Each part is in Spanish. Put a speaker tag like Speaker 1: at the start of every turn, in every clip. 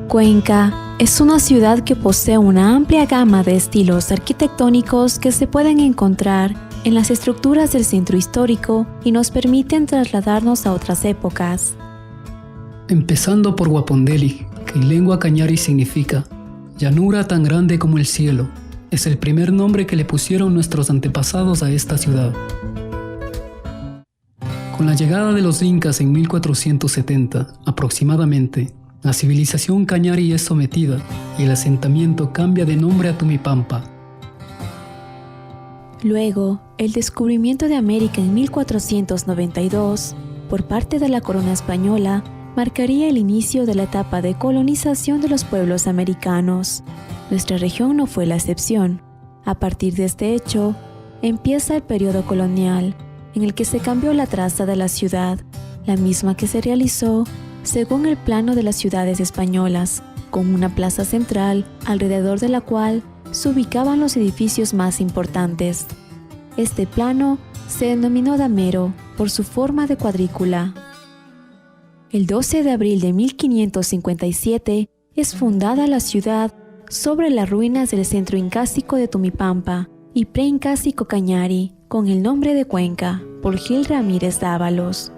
Speaker 1: Cuenca es una ciudad que posee una amplia gama de estilos arquitectónicos que se pueden encontrar en las estructuras del centro histórico y nos permiten trasladarnos a otras épocas.
Speaker 2: Empezando por Guapondeli, que en lengua cañari significa llanura tan grande como el cielo. Es el primer nombre que le pusieron nuestros antepasados a esta ciudad. Con la llegada de los incas en 1470 aproximadamente, la civilización cañari es sometida y el asentamiento cambia de nombre a Tumipampa.
Speaker 1: Luego, el descubrimiento de América en 1492 por parte de la corona española marcaría el inicio de la etapa de colonización de los pueblos americanos. Nuestra región no fue la excepción. A partir de este hecho, empieza el periodo colonial, en el que se cambió la traza de la ciudad, la misma que se realizó según el plano de las ciudades españolas, con una plaza central alrededor de la cual se ubicaban los edificios más importantes. Este plano se denominó damero por su forma de cuadrícula. El 12 de abril de 1557 es fundada la ciudad sobre las ruinas del centro incásico de Tumipampa y preincásico Cañari, con el nombre de Cuenca, por Gil Ramírez Dávalos.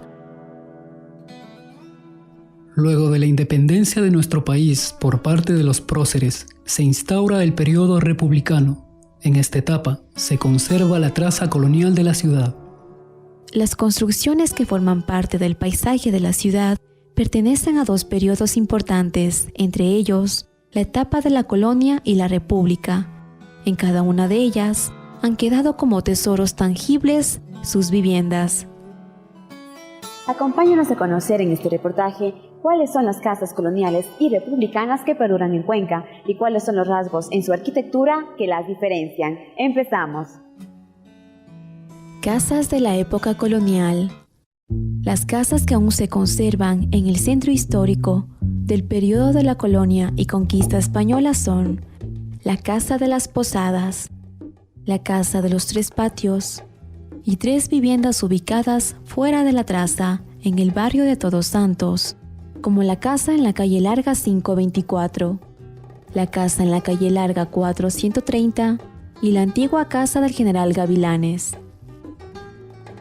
Speaker 2: Luego de la independencia de nuestro país por parte de los próceres, se instaura el periodo republicano. En esta etapa se conserva la traza colonial de la ciudad.
Speaker 1: Las construcciones que forman parte del paisaje de la ciudad pertenecen a dos periodos importantes, entre ellos la etapa de la colonia y la república. En cada una de ellas han quedado como tesoros tangibles sus viviendas.
Speaker 3: Acompáñanos a conocer en este reportaje cuáles son las casas coloniales y republicanas que perduran en Cuenca y cuáles son los rasgos en su arquitectura que las diferencian. Empezamos.
Speaker 1: Casas de la época colonial. Las casas que aún se conservan en el centro histórico del periodo de la colonia y conquista española son la Casa de las Posadas, la Casa de los Tres Patios y tres viviendas ubicadas fuera de la traza en el barrio de Todos Santos, como la casa en la calle Larga 524, la casa en la calle Larga 430 y la antigua casa del general Gavilanes.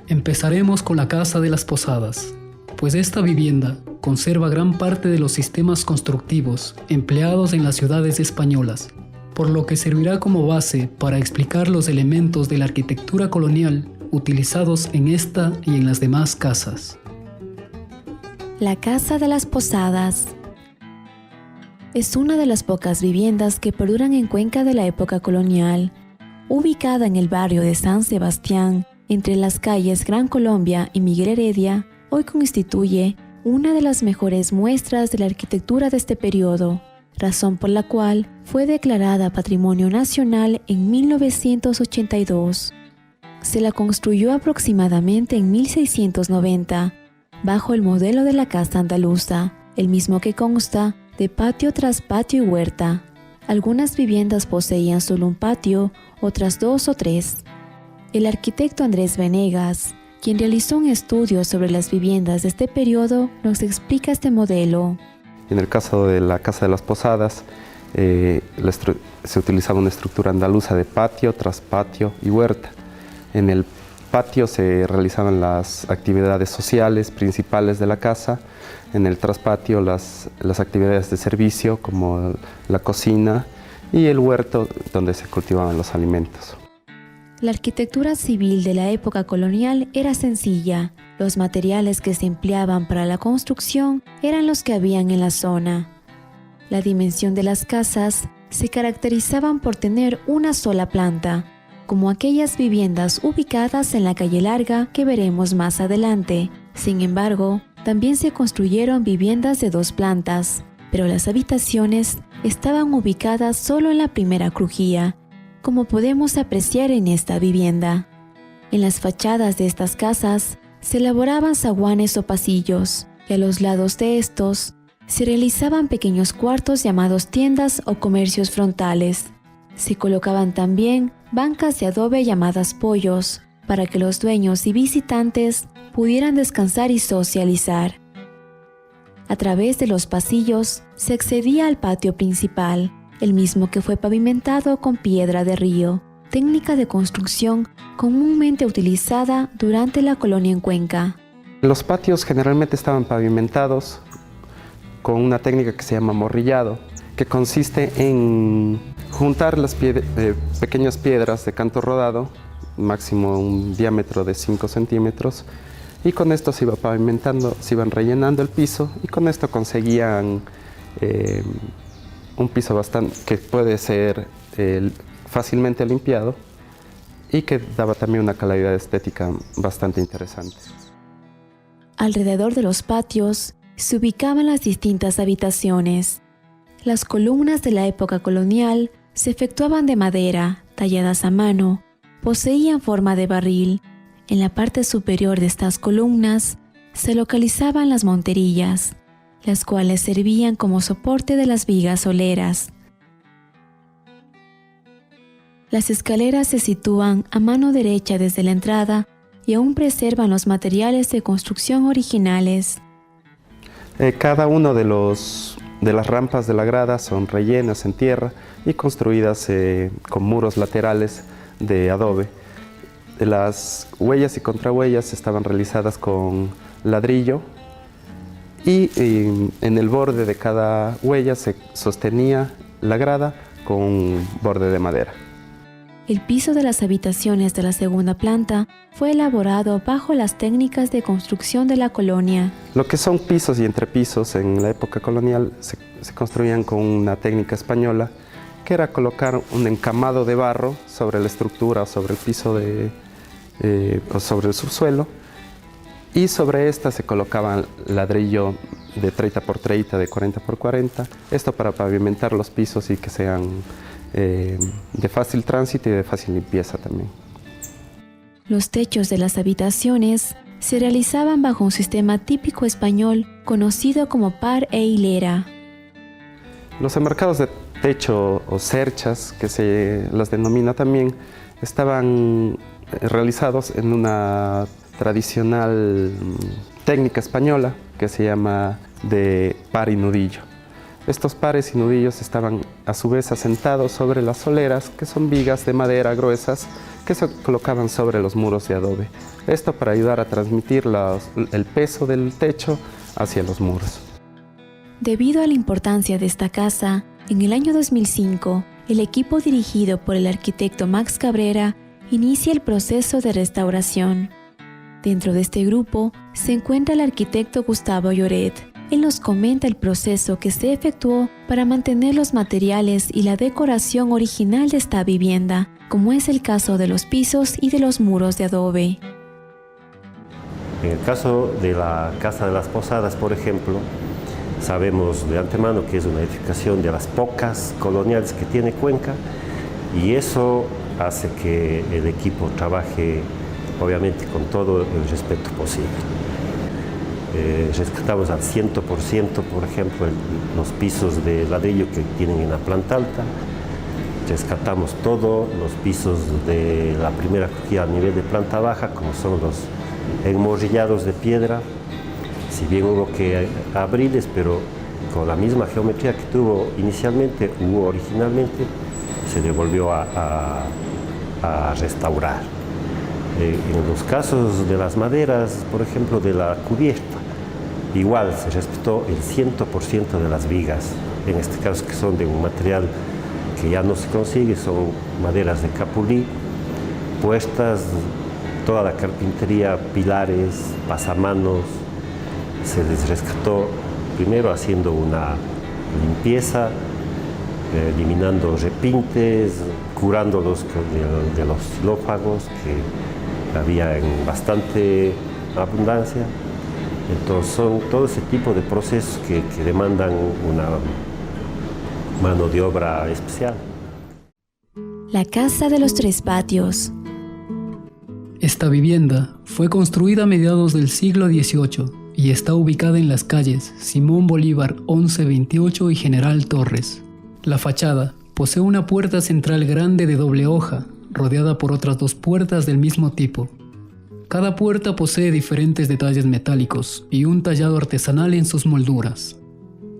Speaker 2: Empezaremos con la Casa de las Posadas, pues esta vivienda conserva gran parte de los sistemas constructivos empleados en las ciudades españolas, por lo que servirá como base para explicar los elementos de la arquitectura colonial utilizados en esta y en las demás casas.
Speaker 1: La Casa de las Posadas es una de las pocas viviendas que perduran en Cuenca de la época colonial, ubicada en el barrio de San Sebastián, entre las calles Gran Colombia y Miguel Heredia. Hoy constituye una de las mejores muestras de la arquitectura de este periodo, razón por la cual fue declarada Patrimonio Nacional en 1982. Se la construyó aproximadamente en 1690, bajo el modelo de la casa andaluza, el mismo que consta de patio tras patio y huerta. Algunas viviendas poseían solo un patio, otras dos o tres. El arquitecto Andrés Venegas, quien realizó un estudio sobre las viviendas de este periodo, nos explica este modelo.
Speaker 4: En el caso de la Casa de las Posadas, se utilizaba una estructura andaluza de patio tras patio y huerta. En el patio se realizaban las actividades sociales principales de la casa, en el traspatio las actividades de servicio como la cocina y el huerto donde se cultivaban los alimentos.
Speaker 1: La arquitectura civil de la época colonial era sencilla. Los materiales que se empleaban para la construcción eran los que habían en la zona. La dimensión de las casas se caracterizaban por tener una sola planta, como aquellas viviendas ubicadas en la calle Larga que veremos más adelante. Sin embargo, también se construyeron viviendas de dos plantas, pero las habitaciones estaban ubicadas solo en la primera crujía, como podemos apreciar en esta vivienda. En las fachadas de estas casas se elaboraban zaguanes o pasillos, y a los lados de estos se realizaban pequeños cuartos llamados tiendas o comercios frontales. Se colocaban también bancas de adobe llamadas pollos, para que los dueños y visitantes pudieran descansar y socializar. A través de los pasillos se accedía al patio principal, el mismo que fue pavimentado con piedra de río, técnica de construcción comúnmente utilizada durante la colonia en Cuenca.
Speaker 4: Los patios generalmente estaban pavimentados con una técnica que se llama morrillado, que consiste en juntar las pequeñas piedras de canto rodado, máximo un diámetro de 5 centímetros, y con esto se iba pavimentando, se iban rellenando el piso, y con esto conseguían un piso que puede ser fácilmente limpiado y que daba también una calidad estética bastante interesante.
Speaker 1: Alrededor de los patios se ubicaban las distintas habitaciones. Las columnas de la época colonial se efectuaban de madera, talladas a mano, poseían forma de barril. En la parte superior de estas columnas se localizaban las monterillas, las cuales servían como soporte de las vigas soleras. Las escaleras se sitúan a mano derecha desde la entrada y aún preservan los materiales de construcción originales.
Speaker 4: Cada uno de las rampas de la grada son rellenas en tierra y construidas con muros laterales de adobe. Las huellas y contrahuellas estaban realizadas con ladrillo y en el borde de cada huella se sostenía la grada con un borde de madera.
Speaker 1: El piso de las habitaciones de la segunda planta fue elaborado bajo las técnicas de construcción de la colonia.
Speaker 4: Lo que son pisos y entrepisos en la época colonial se construían con una técnica española, que era colocar un encamado de barro sobre la estructura o sobre el piso o sobre el subsuelo, y sobre esta se colocaban ladrillo de 30 por 30, de 40 por 40, esto para pavimentar los pisos y que sean de fácil tránsito y de fácil limpieza también.
Speaker 1: Los techos de las habitaciones se realizaban bajo un sistema típico español conocido como par e hilera.
Speaker 4: Los enmarcados de techo o cerchas, que se las denomina también, estaban realizados en una tradicional técnica española que se llama de par y nudillo. Estos pares y nudillos estaban a su vez asentados sobre las soleras, que son vigas de madera gruesas que se colocaban sobre los muros de adobe. Esto para ayudar a transmitir el peso del techo hacia los muros.
Speaker 1: Debido a la importancia de esta casa, en el año 2005, el equipo dirigido por el arquitecto Max Cabrera inicia el proceso de restauración. Dentro de este grupo se encuentra el arquitecto Gustavo Lloret. Él nos comenta el proceso que se efectuó para mantener los materiales y la decoración original de esta vivienda, como es el caso de los pisos y de los muros de adobe.
Speaker 5: En el caso de la Casa de las Posadas, por ejemplo, sabemos de antemano que es una edificación de las pocas coloniales que tiene Cuenca, y eso hace que el equipo trabaje obviamente con todo el respeto posible. Rescatamos al 100%, por ejemplo, los pisos de ladrillo que tienen en la planta alta. Rescatamos todos los pisos de la primera crujía a nivel de planta baja, como son los enmorrillados de piedra. Si bien hubo que abrirles, pero con la misma geometría que tuvo inicialmente, originalmente, se le volvió a restaurar. En los casos de las maderas, por ejemplo, de la cubierta, igual se respetó el 100% de las vigas, en este caso que son de un material que ya no se consigue, son maderas de capulí, puestas, toda la carpintería, pilares, pasamanos, se les rescató primero haciendo una limpieza, eliminando repintes, curándolos de los xilófagos que había en bastante abundancia. Entonces son todo ese tipo de procesos que demandan una mano de obra especial.
Speaker 1: La Casa de los Tres Patios.
Speaker 2: Esta vivienda fue construida a mediados del siglo XVIII y está ubicada en las calles Simón Bolívar 1128 y General Torres. La fachada posee una puerta central grande de doble hoja, rodeada por otras dos puertas del mismo tipo. Cada puerta posee diferentes detalles metálicos y un tallado artesanal en sus molduras.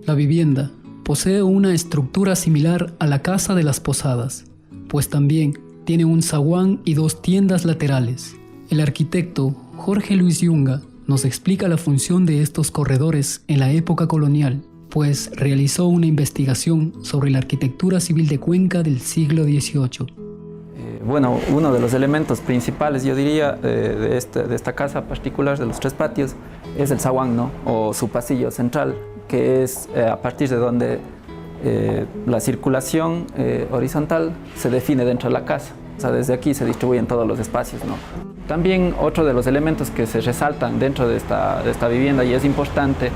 Speaker 2: La vivienda posee una estructura similar a la casa de las posadas, pues también tiene un zaguán y 2 tiendas laterales. El arquitecto Jorge Luis Yunga nos explica la función de estos corredores en la época colonial, pues realizó una investigación sobre la arquitectura civil de Cuenca del siglo XVIII.
Speaker 6: Bueno, uno de los elementos principales, yo diría, de esta casa particular de los 3 patios es el zaguán, ¿no? O su pasillo central, que es a partir de donde la circulación horizontal se define dentro de la casa. O sea, desde aquí se distribuyen todos los espacios, ¿no? También otro de los elementos que se resaltan dentro de esta vivienda y es importante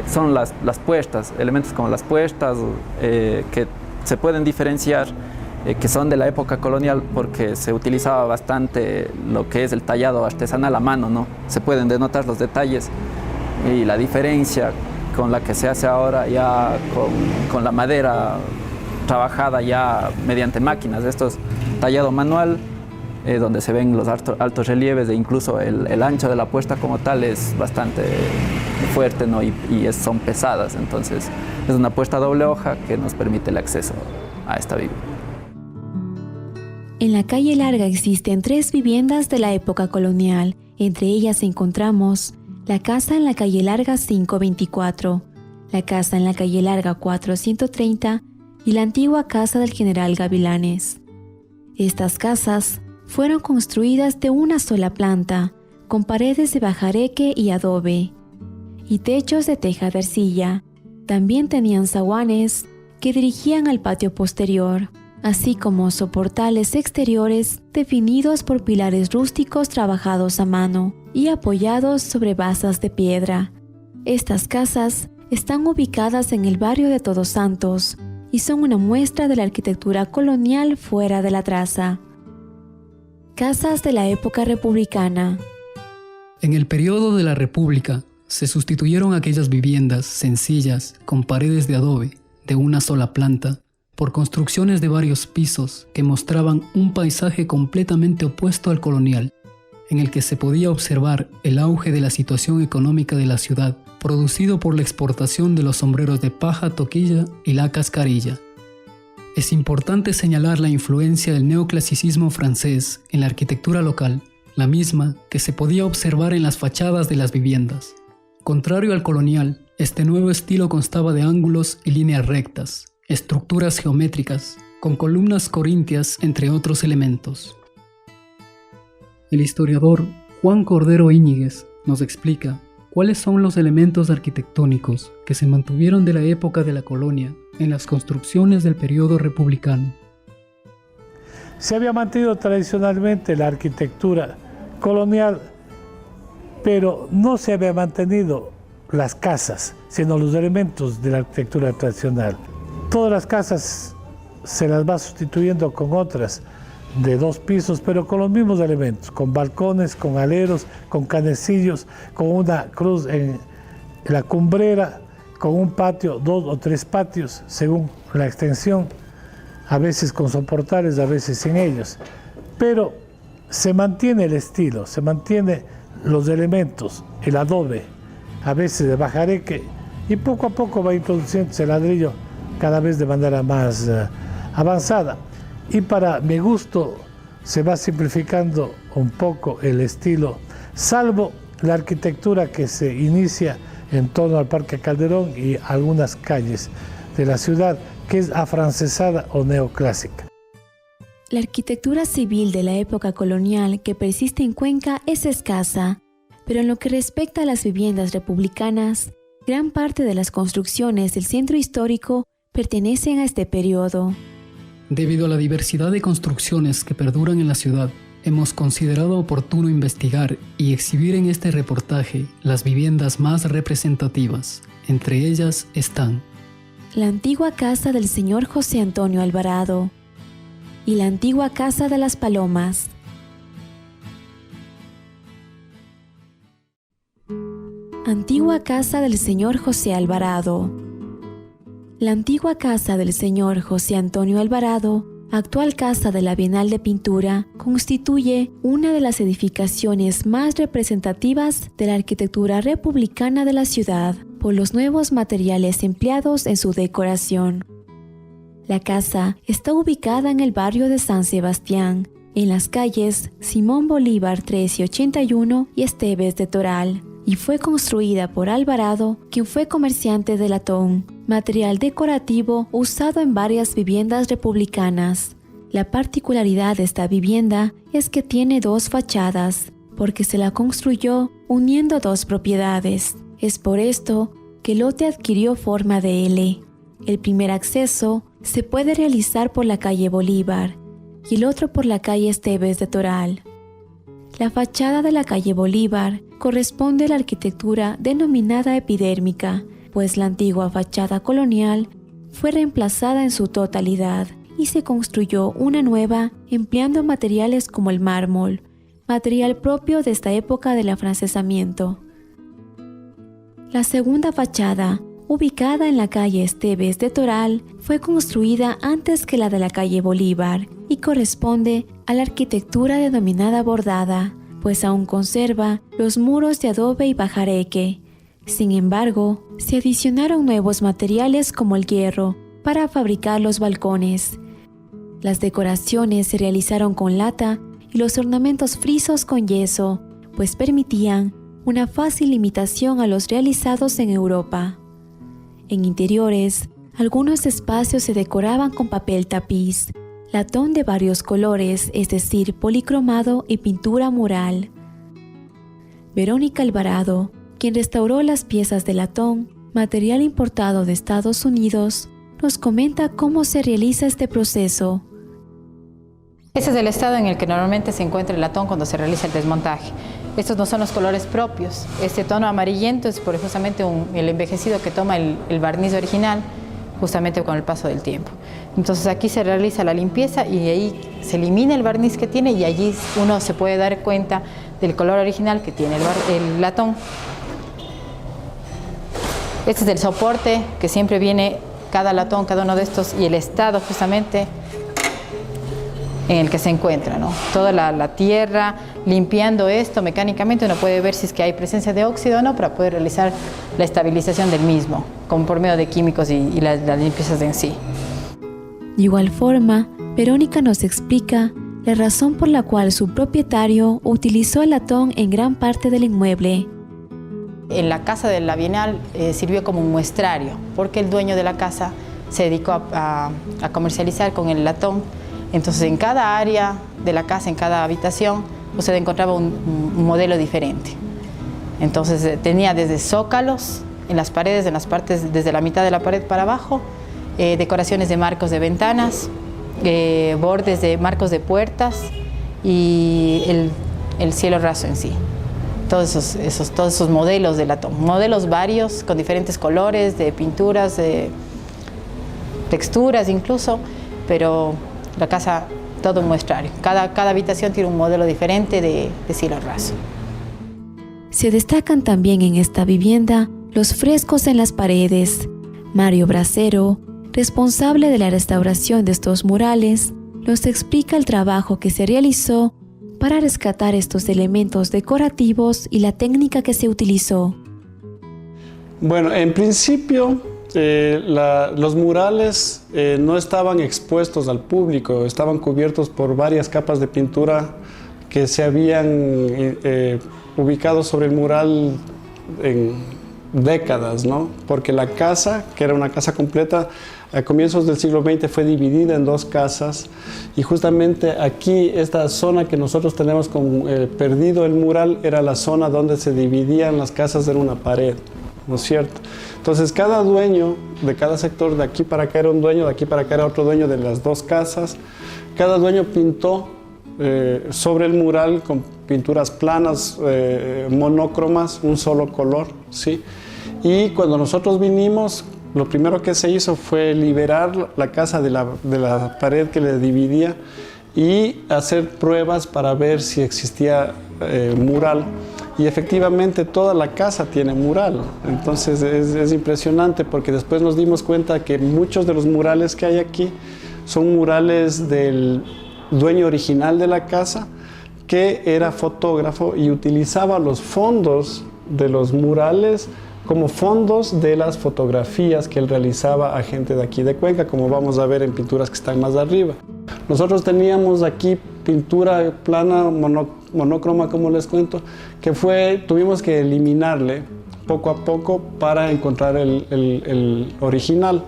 Speaker 6: son las puertas, elementos como las puertas que se pueden diferenciar, que son de la época colonial porque se utilizaba bastante lo que es el tallado artesanal a mano, ¿no? Se pueden denotar los detalles y la diferencia con la que se hace ahora ya con la madera trabajada ya mediante máquinas. Esto es tallado manual, donde se ven los altos relieves e incluso el ancho de la puerta como tal es bastante fuerte, ¿no? y son pesadas, entonces es una puerta doble hoja que nos permite el acceso a esta vivienda.
Speaker 1: En la calle Larga existen 3 viviendas de la época colonial. Entre ellas encontramos la casa en la calle Larga 524, la casa en la calle Larga 430 y la antigua casa del general Gavilanes. Estas casas fueron construidas de una sola planta, con paredes de bajareque y adobe, y techos de teja de arcilla. También tenían zaguanes que dirigían al patio posterior, así como soportales exteriores definidos por pilares rústicos trabajados a mano y apoyados sobre basas de piedra. Estas casas están ubicadas en el barrio de Todos Santos y son una muestra de la arquitectura colonial fuera de la traza. Casas de la época republicana.
Speaker 2: En el periodo de la República se sustituyeron aquellas viviendas sencillas con paredes de adobe de una sola planta por construcciones de varios pisos que mostraban un paisaje completamente opuesto al colonial, en el que se podía observar el auge de la situación económica de la ciudad, producido por la exportación de los sombreros de paja, toquilla y la cascarilla. Es importante señalar la influencia del neoclasicismo francés en la arquitectura local, la misma que se podía observar en las fachadas de las viviendas. Contrario al colonial, este nuevo estilo constaba de ángulos y líneas rectas, estructuras geométricas, con columnas corintias, entre otros elementos. El historiador Juan Cordero Íñiguez nos explica cuáles son los elementos arquitectónicos que se mantuvieron de la época de la colonia en las construcciones del periodo republicano.
Speaker 7: Se había mantenido tradicionalmente la arquitectura colonial, pero no se había mantenido las casas, sino los elementos de la arquitectura tradicional. Todas las casas se las va sustituyendo con otras de 2 pisos, pero con los mismos elementos, con balcones, con aleros, con canecillos, con una cruz en la cumbrera, con un patio, 2 o 3 patios, según la extensión, a veces con soportales, a veces sin ellos. Pero se mantiene el estilo, se mantiene los elementos, el adobe, a veces de bajareque, y poco a poco va introduciéndose el ladrillo cada vez de manera más avanzada. Y para mi gusto se va simplificando un poco el estilo, salvo la arquitectura que se inicia en torno al Parque Calderón y algunas calles de la ciudad, que es afrancesada o neoclásica.
Speaker 1: La arquitectura civil de la época colonial que persiste en Cuenca es escasa, pero en lo que respecta a las viviendas republicanas, gran parte de las construcciones del centro histórico pertenecen a este periodo.
Speaker 2: Debido a la diversidad de construcciones que perduran en la ciudad, hemos considerado oportuno investigar y exhibir en este reportaje las viviendas más representativas. Entre ellas están
Speaker 1: la antigua casa del señor José Antonio Alvarado y la antigua casa de las Palomas. Antigua casa del señor José Alvarado. La antigua casa del señor José Antonio Alvarado actual Casa de la Bienal de Pintura, constituye una de las edificaciones más representativas de la arquitectura republicana de la ciudad por los nuevos materiales empleados en su decoración. La casa está ubicada en el barrio de San Sebastián, en las calles Simón Bolívar 1381 y Esteves de Toral, y fue construida por Alvarado, quien fue comerciante de latón, material decorativo usado en varias viviendas republicanas. La particularidad de esta vivienda es que tiene dos fachadas, porque se la construyó uniendo dos propiedades. Es por esto que el lote adquirió forma de L. El primer acceso se puede realizar por la calle Bolívar y el otro por la calle Esteves de Toral. La fachada de la calle Bolívar corresponde a la arquitectura denominada epidérmica, pues la antigua fachada colonial fue reemplazada en su totalidad y se construyó una nueva empleando materiales como el mármol, material propio de esta época del afrancesamiento. La segunda fachada, ubicada en la calle Esteves de Toral, fue construida antes que la de la calle Bolívar y corresponde a la arquitectura denominada bordada, pues aún conserva los muros de adobe y bajareque. Sin embargo, se adicionaron nuevos materiales como el hierro para fabricar los balcones. Las decoraciones se realizaron con lata y los ornamentos frisos con yeso, pues permitían una fácil imitación a los realizados en Europa. En interiores, algunos espacios se decoraban con papel tapiz, latón de varios colores, es decir, policromado y pintura mural. Verónica Alvarado, quien restauró las piezas de latón, material importado de Estados Unidos, nos comenta cómo se realiza este proceso.
Speaker 8: Ese es el estado en el que normalmente se encuentra el latón cuando se realiza el desmontaje. Estos no son los colores propios. Este tono amarillento es justamente el envejecido que toma el barniz original, justamente con el paso del tiempo. Entonces aquí se realiza la limpieza y ahí se elimina el barniz que tiene y allí uno se puede dar cuenta del color original que tiene el latón. Este es el soporte que siempre viene cada latón, cada uno de estos, y el estado justamente en el que se encuentra, ¿no? Toda la tierra, limpiando esto mecánicamente, uno puede ver si es que hay presencia de óxido o no para poder realizar la estabilización del mismo, como por medio de químicos y las limpiezas en sí.
Speaker 1: De igual forma, Verónica nos explica la razón por la cual su propietario utilizó el latón en gran parte del inmueble.
Speaker 8: En la casa de la Bienal sirvió como un muestrario, porque el dueño de la casa se dedicó a comercializar con el latón. Entonces en cada área de la casa, en cada habitación, usted encontraba un modelo diferente. Entonces tenía desde zócalos en las paredes, en las partes desde la mitad de la pared para abajo, decoraciones de marcos de ventanas, bordes de marcos de puertas y el cielo raso en sí. Todos esos modelos de latón, modelos varios con diferentes colores, de pinturas, de texturas incluso, pero la casa todo un muestrario. Cada habitación tiene un modelo diferente de cielo raso.
Speaker 1: Se destacan también en esta vivienda los frescos en las paredes. Mario Bracero, responsable de la restauración de estos murales, nos explica el trabajo que se realizó para rescatar estos elementos decorativos y la técnica que se utilizó.
Speaker 9: Bueno, en principio los murales no estaban expuestos al público, estaban cubiertos por varias capas de pintura que se habían ubicado sobre el mural en décadas, ¿no? Porque la casa, que era una casa completa, a comienzos del siglo XX fue dividida en dos casas y justamente aquí, esta zona que nosotros tenemos como perdido el mural, era la zona donde se dividían las casas en una pared, ¿no es cierto? Entonces cada dueño de cada sector, de aquí para acá era un dueño, de aquí para acá era otro dueño de las dos casas. Cada dueño pintó sobre el mural con pinturas planas, monócromas, un solo color, ¿sí? Y cuando nosotros vinimos, lo primero que se hizo fue liberar la casa de la pared que le dividía y hacer pruebas para ver si existía mural. Y efectivamente toda la casa tiene mural. Entonces es impresionante porque después nos dimos cuenta que muchos de los murales que hay aquí son murales del dueño original de la casa, que era fotógrafo y utilizaba los fondos de los murales como fondos de las fotografías que él realizaba a gente de aquí de Cuenca, como vamos a ver en pinturas que están más arriba. Nosotros teníamos aquí pintura plana, monocroma, como les cuento, que tuvimos que eliminarle poco a poco para encontrar el original.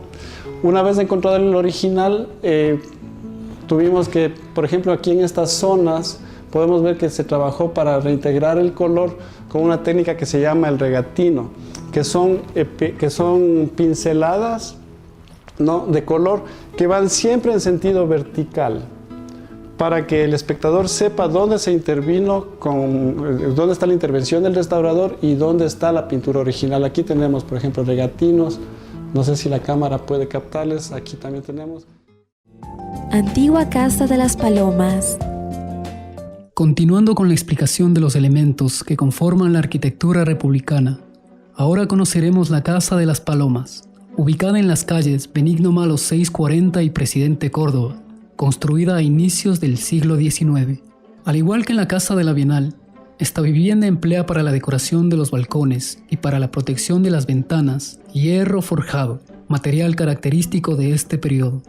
Speaker 9: Una vez encontrado el original, tuvimos que, por ejemplo, aquí en estas zonas, podemos ver que se trabajó para reintegrar el color con una técnica que se llama el regatino, que son pinceladas, ¿no?, de color que van siempre en sentido vertical, para que el espectador sepa dónde se intervino, dónde está la intervención del restaurador y dónde está la pintura original. Aquí tenemos, por ejemplo, regatinos. No sé si la cámara puede captarles. Aquí también tenemos.
Speaker 1: Antigua Casa de las Palomas.
Speaker 2: Continuando con la explicación de los elementos que conforman la arquitectura republicana, ahora conoceremos la Casa de las Palomas, ubicada en las calles Benigno Malo 640 y Presidente Córdoba, construida a inicios del siglo XIX. Al igual que en la Casa de la Bienal, esta vivienda emplea para la decoración de los balcones y para la protección de las ventanas hierro forjado, material característico de este periodo.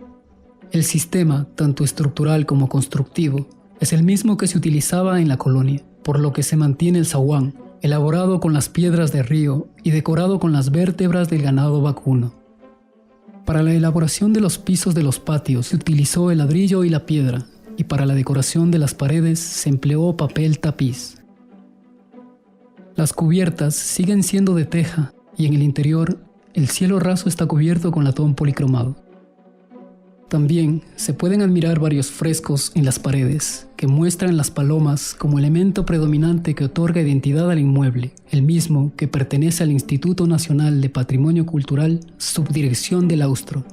Speaker 2: El sistema, tanto estructural como constructivo, es el mismo que se utilizaba en la colonia, por lo que se mantiene el zaguán, elaborado con las piedras de río y decorado con las vértebras del ganado vacuno. Para la elaboración de los pisos de los patios se utilizó el ladrillo y la piedra, y para la decoración de las paredes se empleó papel tapiz. Las cubiertas siguen siendo de teja y en el interior el cielo raso está cubierto con latón policromado. También se pueden admirar varios frescos en las paredes que muestran las palomas como elemento predominante que otorga identidad al inmueble, el mismo que pertenece al Instituto Nacional de Patrimonio Cultural, Subdirección del Austro.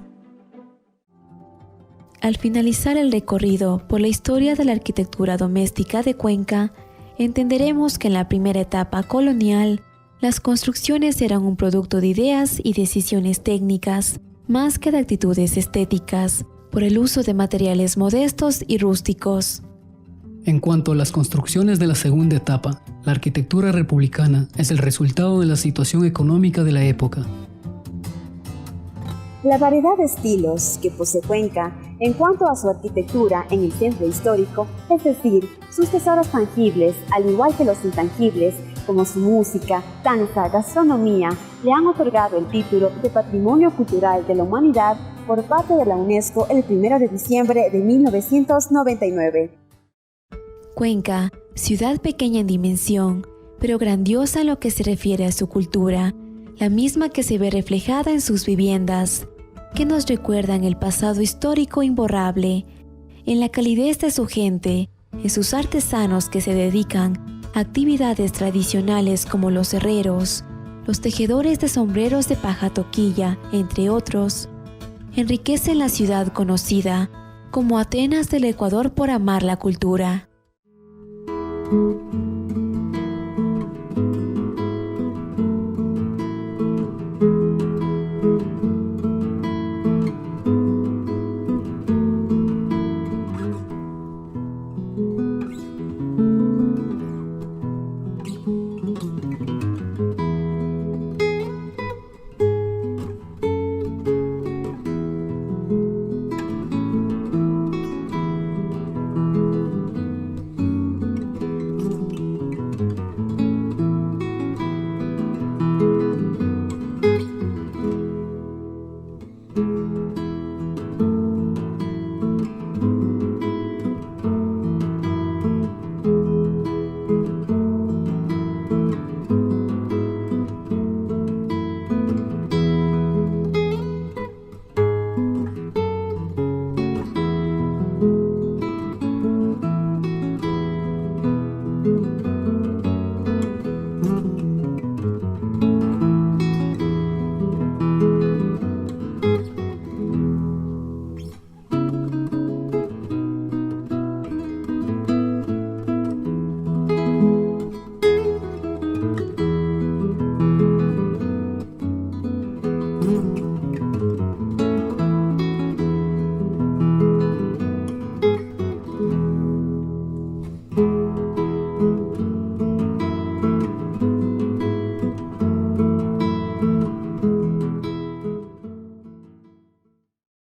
Speaker 1: Al finalizar el recorrido por la historia de la arquitectura doméstica de Cuenca, entenderemos que en la primera etapa colonial, las construcciones eran un producto de ideas y decisiones técnicas, más que de actitudes estéticas, por el uso de materiales modestos y rústicos.
Speaker 2: En cuanto a las construcciones de la segunda etapa, la arquitectura republicana es el resultado de la situación económica de la época.
Speaker 3: La variedad de estilos que posee Cuenca en cuanto a su arquitectura en el centro histórico, es decir, sus tesoros tangibles, al igual que los intangibles, como su música, danza, gastronomía, le han otorgado el título de Patrimonio Cultural de la Humanidad por parte de la UNESCO el 1 de diciembre de 1999.
Speaker 1: Cuenca, ciudad pequeña en dimensión, pero grandiosa en lo que se refiere a su cultura, la misma que se ve reflejada en sus viviendas, que nos recuerdan el pasado histórico imborrable, en la calidez de su gente, en sus artesanos que se dedican a actividades tradicionales como los herreros, los tejedores de sombreros de paja toquilla, entre otros, enriquecen la ciudad conocida como Atenas del Ecuador por amar la cultura.